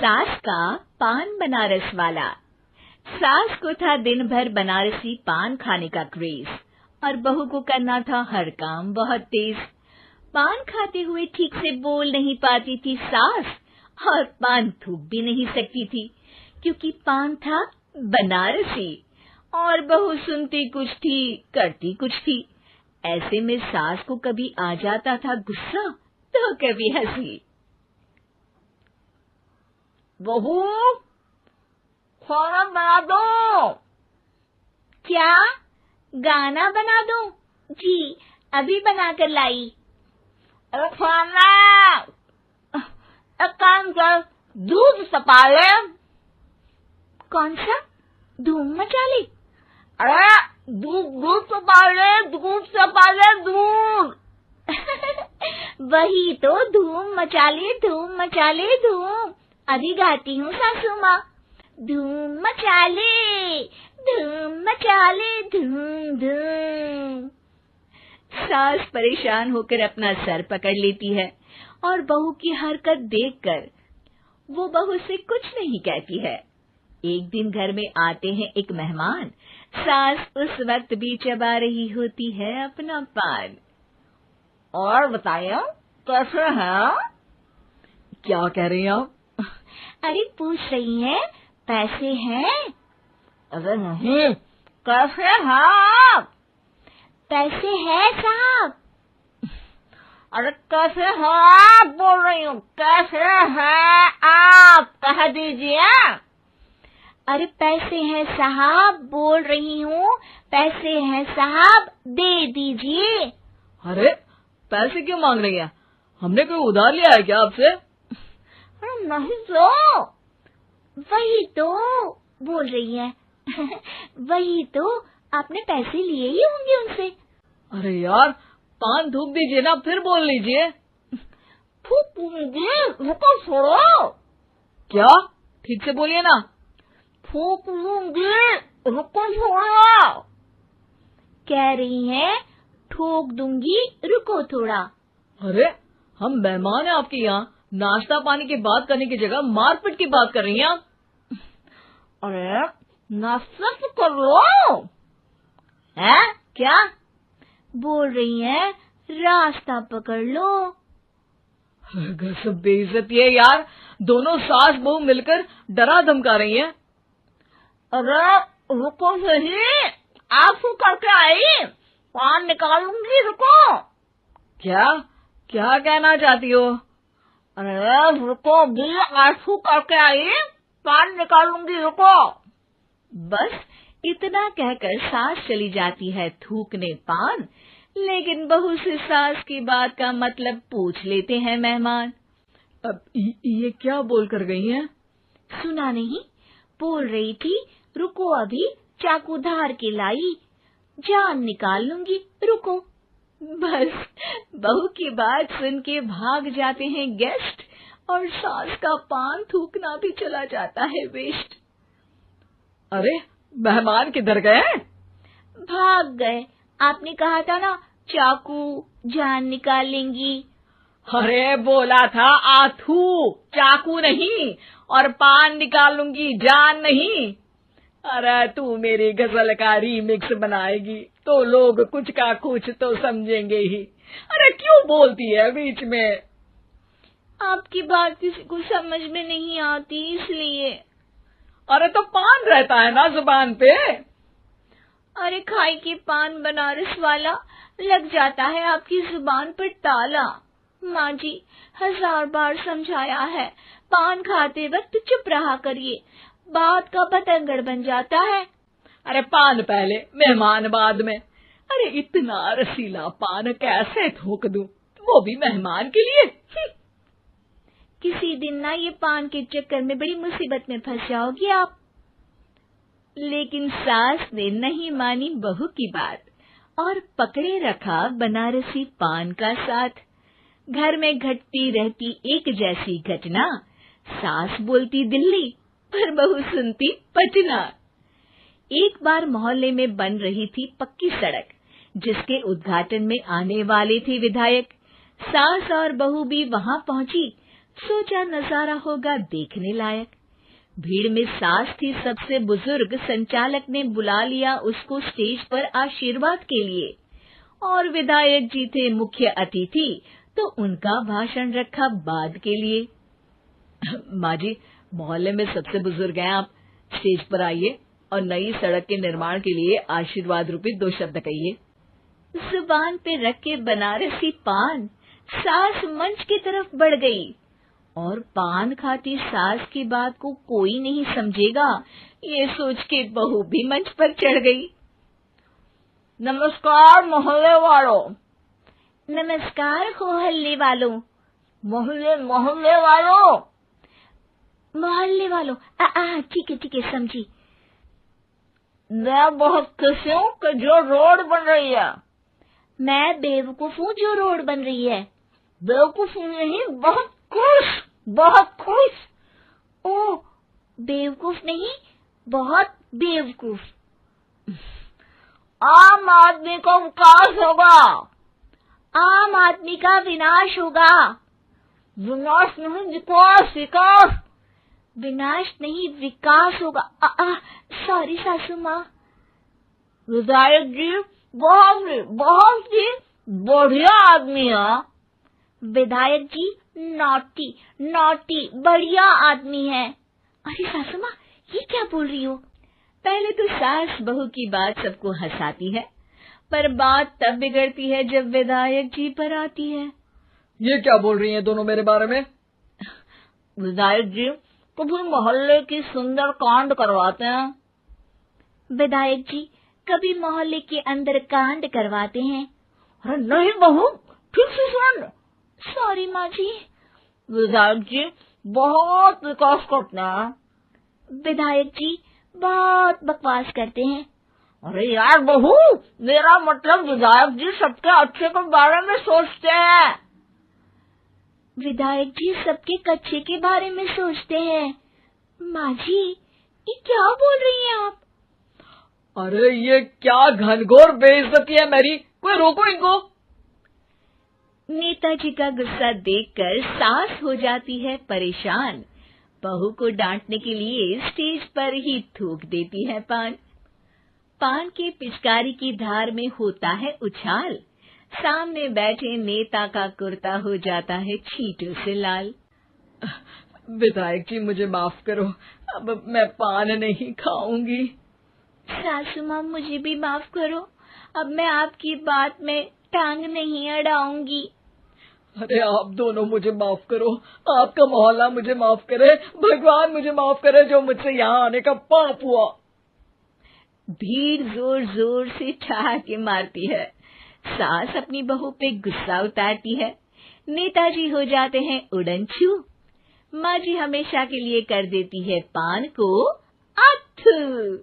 सास का पान बनारस वाला। सास को था दिन भर बनारसी पान खाने का क्रेज और बहू को करना था हर काम बहुत तेज। पान खाते हुए ठीक से बोल नहीं पाती थी सास और पान थूक भी नहीं सकती थी क्योंकि पान था बनारसी और बहू सुनती कुछ थी करती कुछ थी। ऐसे में सास को कभी आ जाता था गुस्सा तो कभी हंसी। बहू, खाना बना दो। क्या? गाना बना दो? जी अभी बनाकर लाई। अरे खाना, एक काम कर, दूध सपा ले। कौन सा? धूम मचा ले? अरे दूध सपा ले, दूध सपा ले, दूध। वही तो, धूम मचा ले, धूम मचा ले, धूम। अभी गाती हूँ सासू माँ। धूम मचा ले, धूम मचा ले, धूम धूम। सास परेशान होकर अपना सर पकड़ लेती है और बहू की हरकत देखकर वो बहू से कुछ नहीं कहती है। एक दिन घर में आते हैं एक मेहमान। सास उस वक्त भी चबा रही होती है अपना पान। और बताइए कैसे हैं? क्या कह रही हैं आप? अरे पूछ रही हैं पैसे हैं? अरे नहीं, कैसे हैं आप? पैसे हैं साहब। अरे कैसे हैं आप बोल रही हूँ, कैसे हैं आप कह दीजिए। अरे पैसे हैं साहब बोल रही हूँ, पैसे हैं साहब दे दीजिए। अरे पैसे क्यों मांग रही हैं? हमने कोई उधार लिया है क्या आपसे? अरे नहीं तो। वही तो बोल रही है। वही तो, आपने पैसे लिए ही होंगे उनसे। अरे यार पान थूक दीजिए ना, फिर बोल लीजिए। थूकूंगी, रुको छोड़ो। क्या? ठीक से बोलिए ना। थूक लूंगी, रुको छोड़ो। कह रही हैं ठोक दूंगी, रुको थोड़ा। अरे हम मेहमान हैं आपके यहाँ, नाश्ता पानी की बात करने की जगह मारपीट की बात कर रही हैं आप। अरे नाश्ता तो कर लो। है क्या? बोल रही हैं रास्ता पकड़ लो। गजब बेइज्जती है यार, दोनों सास बहू मिलकर डरा धमका रही हैं। अरे रुको सही, आंसू करके आई, पान निकालूंगी, रुको। क्या क्या कहना चाहती हो? अरे रुको भी, आंसू करके आई, पान निकालूंगी, रुको। बस इतना कहकर सास चली जाती है थूकने पान। लेकिन बहू से सास की बात का मतलब पूछ लेते हैं मेहमान। अब ये क्या बोल कर गई हैं? सुना नहीं? बोल रही थी रुको अभी चाकू धार के लाई, जान निकाल लूंगी, रुको। बस बहू की बात सुन के भाग जाते हैं गेस्ट और सास का पान थूकना भी चला जाता है वेस्ट। अरे मेहमान किधर गए? भाग गए। आपने कहा था ना चाकू जान निकाल लेंगी। अरे बोला था आथू, चाकू नहीं, और पान निकालूंगी जान नहीं। अरे तू मेरी गजल का रीमिक्स बनाएगी तो लोग कुछ का कुछ तो समझेंगे ही। अरे क्यों बोलती है बीच में? आपकी बात किसी को समझ में नहीं आती इसलिए। अरे तो पान रहता है ना जुबान पे। अरे खाई के पान बनारस वाला, लग जाता है आपकी जुबान पर ताला। माँ जी 1000 बार समझाया है, पान खाते वक्त चुप रहा करिए, बात का बतंगड़ बन जाता है। अरे पान पहले मेहमान बाद में। अरे इतना रसीला पान कैसे थूक दूं, वो भी मेहमान के लिए। किसी दिन ना ये पान के चक्कर में बड़ी मुसीबत में फंस जाओगी आप। लेकिन सास ने नहीं मानी बहू की बात और पकड़े रखा बनारसी पान का साथ। घर में घटती रहती एक जैसी घटना, सास बोलती दिल्ली पर बहू सुनती पटना। एक बार मोहल्ले में बन रही थी पक्की सड़क, जिसके उद्घाटन में आने वाले थे विधायक। सास और बहू भी वहां पहुंची। सोचा नजारा होगा देखने लायक। भीड़ में सास थी सबसे बुजुर्ग। संचालक ने बुला लिया उसको स्टेज पर आशीर्वाद के लिए, और विधायक जी थे मुख्य अतिथि, तो उनका भाषण रखा बाद के लिए। माँ जी, मोहल्ले में सबसे बुजुर्ग हैं आप, स्टेज पर आइए और नई सड़क के निर्माण के लिए आशीर्वाद रूपी 2 शब्द कहिए। जुबान पे रख के बनारसी पान सास मंच की तरफ बढ़ गई, और पान खाती सास की बात को कोई नहीं समझेगा, ये सोच के बहू भी मंच पर चढ़ गई। नमस्कार मोहल्ले वालों। नमस्कार मोहल्ले वालों। मोहल्ले मोहल्ले वालों। मोहल्ले वालों, ठीक है समझी। मैं बहुत खुश हूँ कि जो रोड बन रही है। मैं बेवकूफ हूँ जो रोड बन रही है। बेवकूफ नहीं, बहुत खुश, बहुत खुश। ओ, बेवकूफ नहीं, बहुत बेवकूफ। आम आदमी का विकास होगा। आम आदमी का विनाश होगा। विनाश नहीं, विकास, विकास। विनाश नहीं, विकास होगा। सॉरी सासू माँ। विधायक जी बहुत ही बढ़िया आदमी है। विधायक जी नॉटी नॉटी बढ़िया आदमी है। अरे सासू माँ, ये क्या बोल रही हो? पहले तो सास बहू की बात सबको हंसाती है, पर बात तब बिगड़ती है जब विधायक जी पर आती है। ये क्या बोल रही हैं दोनों मेरे बारे में? विधायक जी कभी मोहल्ले की सुंदर कांड करवाते हैं। विधायक जी कभी मोहल्ले के अंदर कांड करवाते हैं। अरे नहीं बहू, ठीक से सुन। सॉरी माँ जी। विधायक जी बहुत विकास करते हैं। विधायक जी बहुत बकवास करते हैं। अरे यार बहू, मेरा मतलब विधायक जी सबके अच्छे के बारे में सोचते हैं। विधायक जी सबके कच्चे के बारे में सोचते हैं। माँ जी, ये क्या बोल रही हैं आप? अरे ये क्या घनघोर बेइज्जती है मेरी, कोई रोको इनको। नेताजी का गुस्सा देखकर सास हो जाती है परेशान। बहू को डांटने के लिए स्टेज पर ही थूक देती है पान। पान के पिचकारी की धार में होता है उछाल। सामने बैठे नेता का कुर्ता हो जाता है छींटों से लाल। विधायक जी मुझे माफ करो, अब मैं पान नहीं खाऊंगी। सासू माँ मुझे भी माफ करो, अब मैं आपकी बात में टांग नहीं अड़ाऊंगी। अरे आप दोनों मुझे माफ करो, आपका मोहल्ला मुझे माफ करे, भगवान मुझे माफ करे जो मुझसे यहाँ आने का पाप हुआ। भीड़ जोर जोर से ठहाके मारती है। सास अपनी बहू पे गुस्सा उतारती है। नेताजी हो जाते हैं उड़नछू। माँ जी हमेशा के लिए कर देती है पान को अथू।